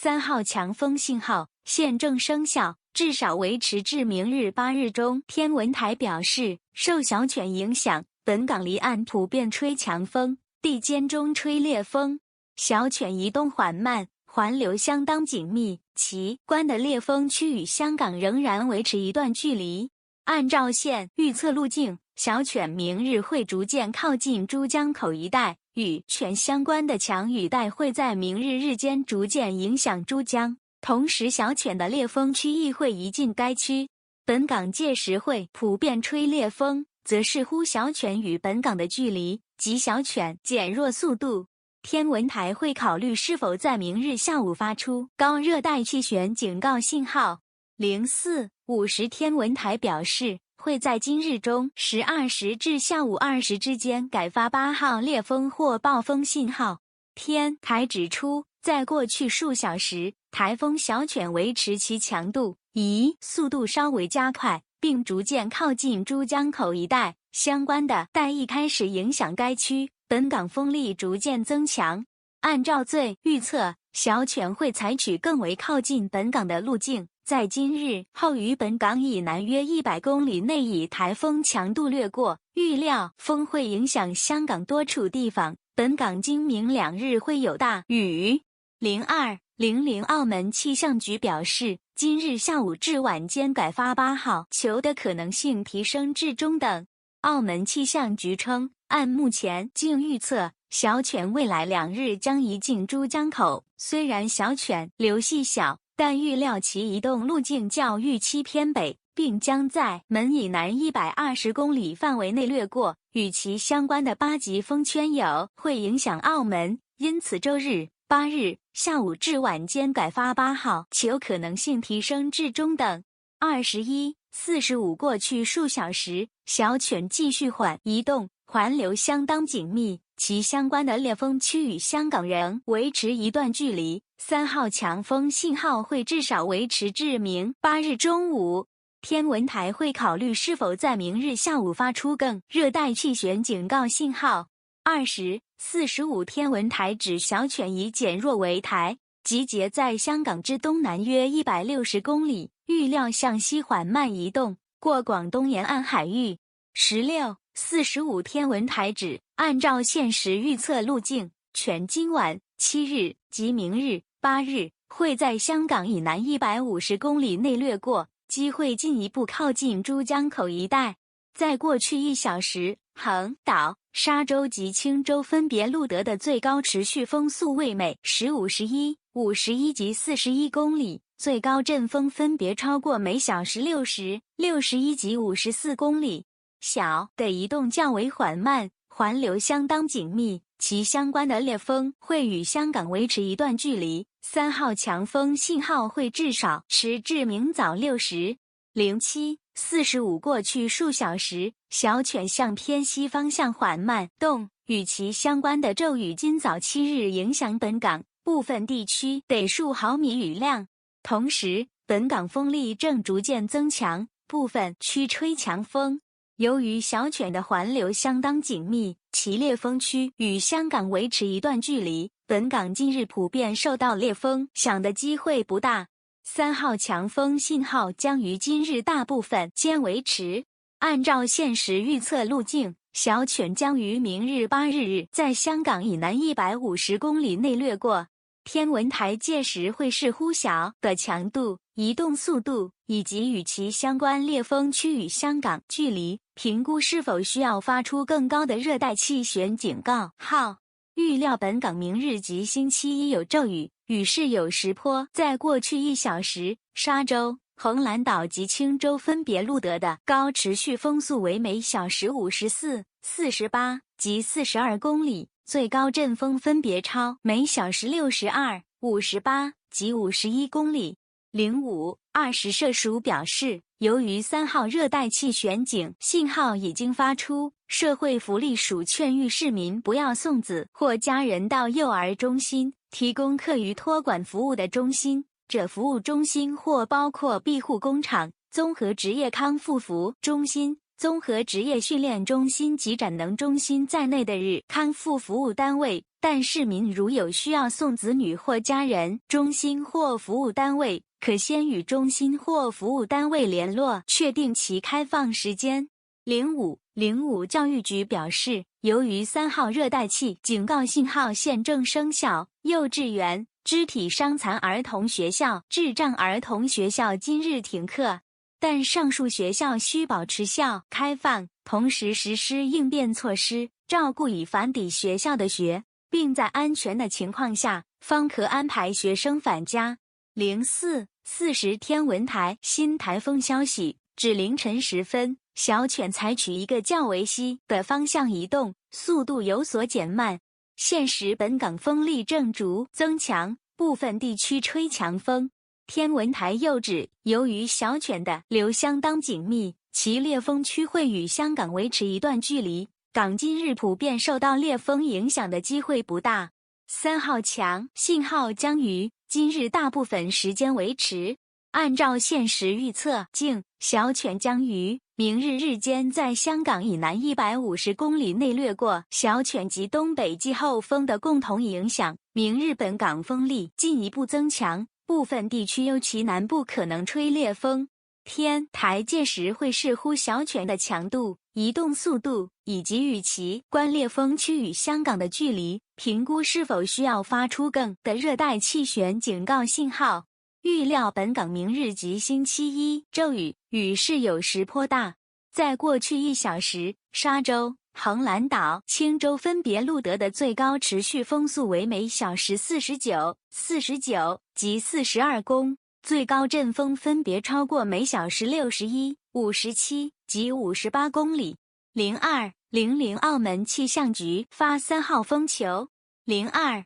3号强风信号现正生效，至少维持至明日8日中。天文台表示，受小犬影响，本港离岸普遍吹强风，地间中吹烈风，小犬移动缓慢，环流相当紧密，其关的烈风区与香港仍然维持一段距离。按照现预测路径，小犬明日会逐渐靠近珠江口一带，与犬相关的强雨带会在明日日间逐渐影响珠江，同时小犬的烈风区亦会移近该区。本港届时会普遍吹烈风，则视乎小犬与本港的距离及小犬减弱速度。天文台会考虑是否在明日下午发出高热带气旋警告信号。04:50天文台表示，会在今日中12时至下午2时之间改发8号烈风或暴风信号。天台指出，在过去数小时，台风小犬维持其强度，以速度稍微加快，并逐渐靠近珠江口一带，相关的带亦开始影响该区，本港风力逐渐增强。按照最预测，小犬会采取更为靠近本港的路径，在今日后于本港以南约100公里内以台风强度掠过，预料风会影响香港多处地方，本港今明2日会有大雨。02:00澳门气象局表示，今日下午至晚间改发8号球的可能性提升至中等。澳门气象局称，按目前经预测，小犬未来2日将移进珠江口，虽然小犬流系小，但预料其移动路径较预期偏北，并将在门以南120公里范围内掠过，与其相关的8级风圈有会影响澳门，因此周日8日下午至晚间改发8号球可能性提升至中等。21:45过去数小时，小犬继续缓移动，环流相当紧密，其相关的烈风区与香港仍维持一段距离。3号强风信号会至少维持至明8日中午。天文台会考虑是否在明日下午发出更热带气旋警告信号。20:45天文台指小犬已减弱为台，集结在香港之东南约160公里，预料向西缓慢移动，过广东沿岸海域。16:45天文台指，按照现时预测路径，犬今晚7日及明日8日会在香港以南150公里内掠过，机会进一步靠近珠江口一带。在过去1小时，横岛、沙洲及青洲分别录得的最高持续风速为每时51、51及41公里，最高阵风分别超过每小时60、61及54公里。小的移动较为缓慢，环流相当紧密，其相关的烈风会与香港维持一段距离。3号强风信号会至少持至明早6时。07:45过去数小时，小犬向偏西方向缓慢动，与其相关的骤雨今早7日影响本港部分地区得数毫米雨量。同时，本港风力正逐渐增强，部分区吹强风。由于小犬的环流相当紧密，其烈风区与香港维持一段距离，本港今日普遍受到烈风响的机会不大。3号强风信号将于今日大部分间维持。按照现时预测路径，小犬将于明日8日在香港以南150公里内掠过。天文台届时会视乎小的强度、移动速度以及与其相关烈风区与香港距离，评估是否需要发出更高的热带气旋警告号。预料本港明日及星期一有骤雨，雨势有时颇。在过去1小时，沙洲、红蓝岛及青洲分别录得的高持续风速为每小时54、48及42公里，最高阵风分别超每小时62、58及51公里。05:20社署表示，由于3号热带气旋警信号已经发出，社会福利署劝喻市民不要送子或家人到幼儿中心、提供课余托管服务的中心、者服务中心或包括庇护工厂、综合职业康复服中心、综合职业训练中心及展能中心在内的日康复服务单位，但市民如有需要送子女或家人，中心或服务单位可先与中心或服务单位联络，确定其开放时间。05教育局表示，由于3号热带气警告信号现正生效，幼稚园、肢体伤残儿童学校、智障儿童学校今日停课，但上述学校需保持校开放，同时实施应变措施，照顾已返抵学校的学，并在安全的情况下，方可安排学生返家。04:40天文台新台风消息，至凌晨时分，小犬采取一个较为西的方向移动，速度有所减慢。现时本港风力正逐增强，部分地区吹强风。天文台又指，由于小犬的流相当紧密，其烈风区会与香港维持一段距离，港今日普遍受到烈风影响的机会不大。3号强信号将于今日大部分时间维持。按照现时预测，小犬将于明日日间在香港以南150公里内掠过。小犬及东北季候风的共同影响，明日本港风力进一步增强，部分地区尤其南部可能吹烈风。天台届时会视乎小犬的强度、移动速度以及与其关烈风区与香港的距离，评估是否需要发出更的热带气旋警告信号。预料本港明日及星期一骤雨，雨势有时颇大。在过去1小时，沙洲、横兰岛、青洲分别录得的最高持续风速为每小时49、49及42公，最高阵风分别超过每小时61、57及58公里。02:00澳门气象局发3号风球。02:00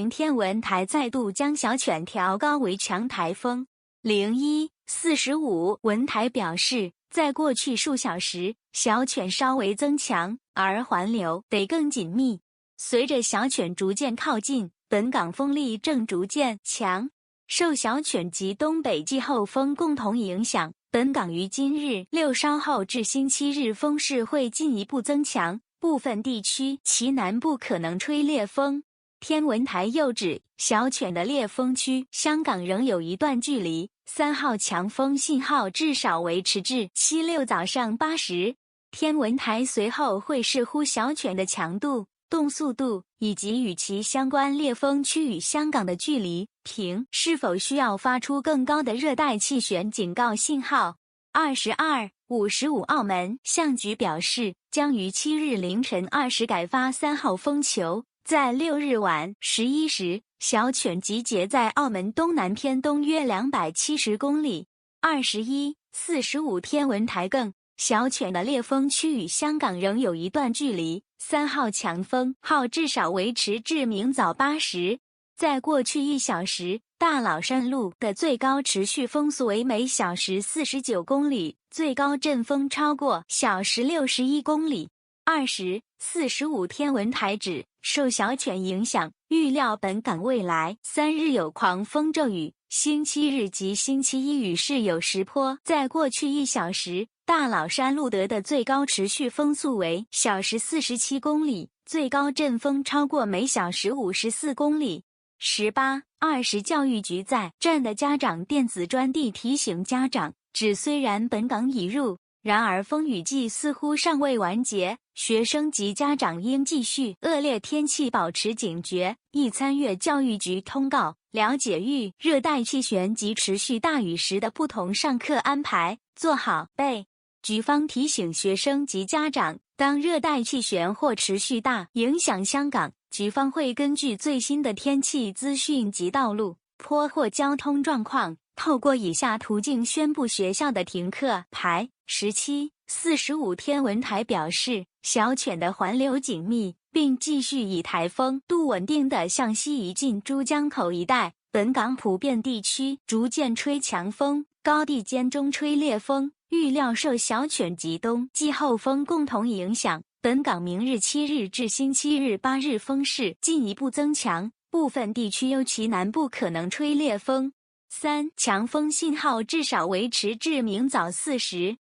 天文台再度将小犬调高为强台风。01:45文台表示，在过去数小时，小犬稍微增强，而环流得更紧密。随着小犬逐渐靠近，本港风力正逐渐强。受小犬及东北季候风共同影响，本港于今日6稍后至星期日风势会进一步增强，部分地区其南部可能吹烈风。天文台又指，小犬的烈风区香港仍有一段距离，3号强风信号至少维持至7、6早上8时。天文台随后会视乎小犬的强度、动速度以及与其相关烈风区与香港的距离，评是否需要发出更高的热带气旋警告信号。22:55澳门象局表示，将于7日凌晨20改发3号风球。在6日晚11时，小犬集结在澳门东南偏东约270公里。21:45天文台更，小犬的烈风区与香港仍有一段距离，3号强风号至少维持至明早8时。在过去1小时，大老山路的最高持续风速为每小时49公里，最高阵风超过小时61公里。20:45天文台指，受小犬影响，预料本港未来3日有狂风骤雨，星期日及星期一雨势有时颇。在过去1小时，大老山录得的最高持续风速为小时47公里，最高阵风超过每小时54公里。18:20教育局在站的家长电子专递提醒家长，指虽然本港已入，然而风雨季似乎尚未完结，学生及家长应继续恶劣天气保持警觉，宜参阅教育局通告，了解遇热带气旋及持续大雨时的不同上课安排，做好备。局方提醒学生及家长，当热带气旋或持续大影响香港，局方会根据最新的天气资讯及道路、坡或交通状况，透过以下途径宣布学校的停课排。17:45天文台表示，小犬的环流紧密，并继续以台风度稳定地向西移进珠江口一带，本港普遍地区逐渐吹强风，高地间中吹烈风。预料受小犬及东季候风共同影响，本港明日7日至星期日8日风势进一步增强，部分地区尤其南部可能吹烈风。3强风信号至少维持至明早4时。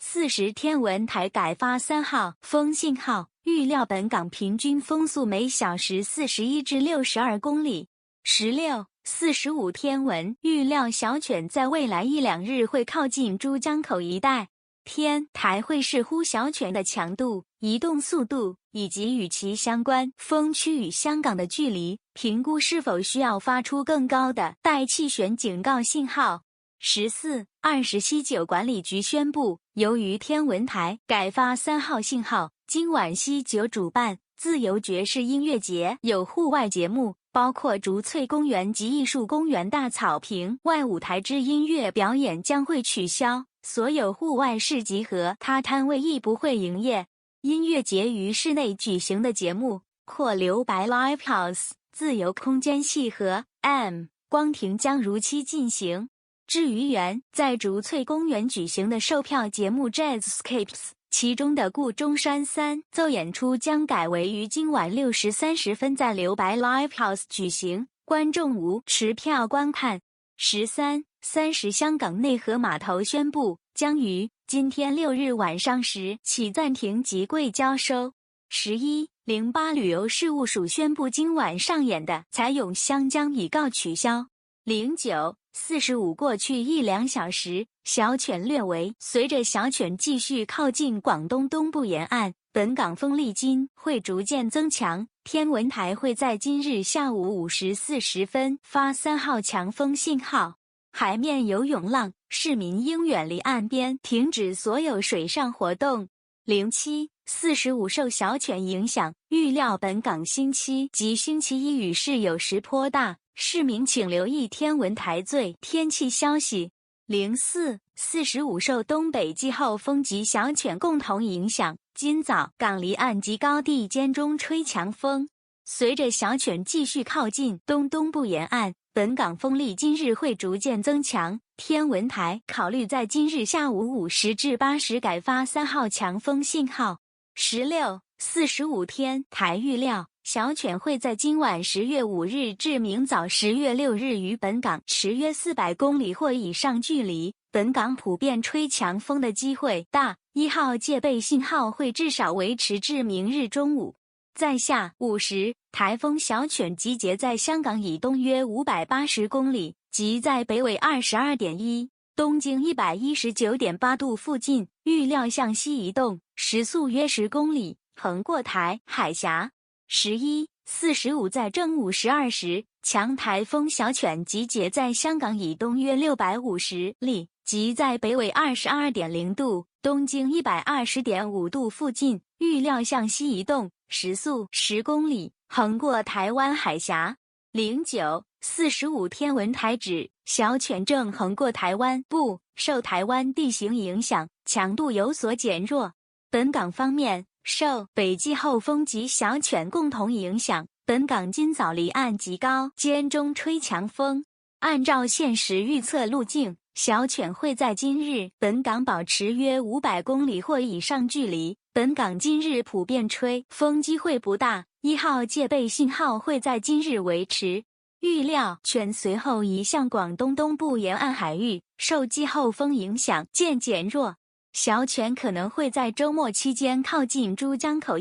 40天文台改发3号风信号，预料本港平均风速每小时41至62公里。16、45天文预料小犬在未来1-2日会靠近珠江口一带。天台会视乎小犬的强度、移动速度以及与其相关风区与香港的距离，评估是否需要发出更高的带气旋警告信号。14、20西九管理局宣布，由于天文台改发3号信号，今晚西九主办自由爵士音乐节有户外节目，包括竹翠公园及艺术公园大草坪外舞台之音乐表演将会取消，所有户外市集和他摊位亦不会营业。音乐节于室内举行的节目，阔留白 Live House、自由空间系和 M 光庭将如期进行。至于原在竹翠公园举行的售票节目 Jazzscapes， 其中的顾中山3奏演出将改为于今晚6时30分在留白 Live House 举行，观众无持票观看。13、30香港内河码头宣布，将于今天6日晚上10起暂停集柜交收。11、08旅游事务署宣布，今晚上演的彩咏香将已告取消。09、45过去1-2小时，小犬略微。随着小犬继续靠近广东东部沿岸，本港风力今会逐渐增强。天文台会在今日下午5时40分发3号强风信号。海面有涌浪，市民应远离岸边，停止所有水上活动。07、45受小犬影响，预料本港星期及星期一雨势有时颇大。市民请留意天文台最天气消息。04、45受东北季候风及小犬共同影响，今早港离岸及高地间中吹强风。随着小犬继续靠近东部沿岸，本港风力今日会逐渐增强。天文台考虑在今日下午5时至8时改发3号强风信号。16、45天台预料，小犬会在今晚10月5日至明早10月6日于本港持约400公里或以上距离，本港普遍吹强风的机会大，1号戒备信号会至少维持至明日中午。在下午时，台风小犬集结在香港以东约580公里，即在北纬22.1、东经119.8度附近，预料向西移动，时速约10公里，横过台海峡。11、45在正午12时，强台风小犬集结在香港以东约650里，即在北纬22.0度、东经120.5度附近，预料向西移动，时速10公里，横过台湾海峡。09、45天文台指，小犬正横过台湾部，受台湾地形影响，强度有所减弱。本港方面，受北季候风及小犬共同影响，本港今早离岸及高间中吹强风。按照现时预测路径，小犬会在今日本港保持约500公里或以上距离，本港今日普遍吹风机会不大，1号戒备信号会在今日维持。预料犬随后移向广东东部沿岸海域，受季候风影响渐减弱。小犬可能会在周末期间靠近珠江口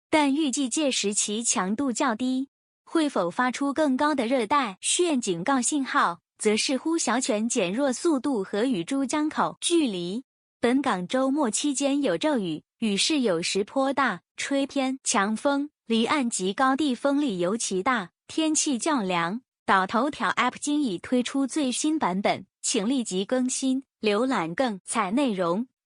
但预计届时其强度较低。会否发出更高的热带汛警告信号，则视乎小犬减弱速度和与珠江口距离。本港周末期间有骤雨，雨势有时颇大，吹偏强风，离岸及高地风力尤其大，天气较凉。岛头条 App 今已推出最新版本，请立即更新，浏览更彩内容。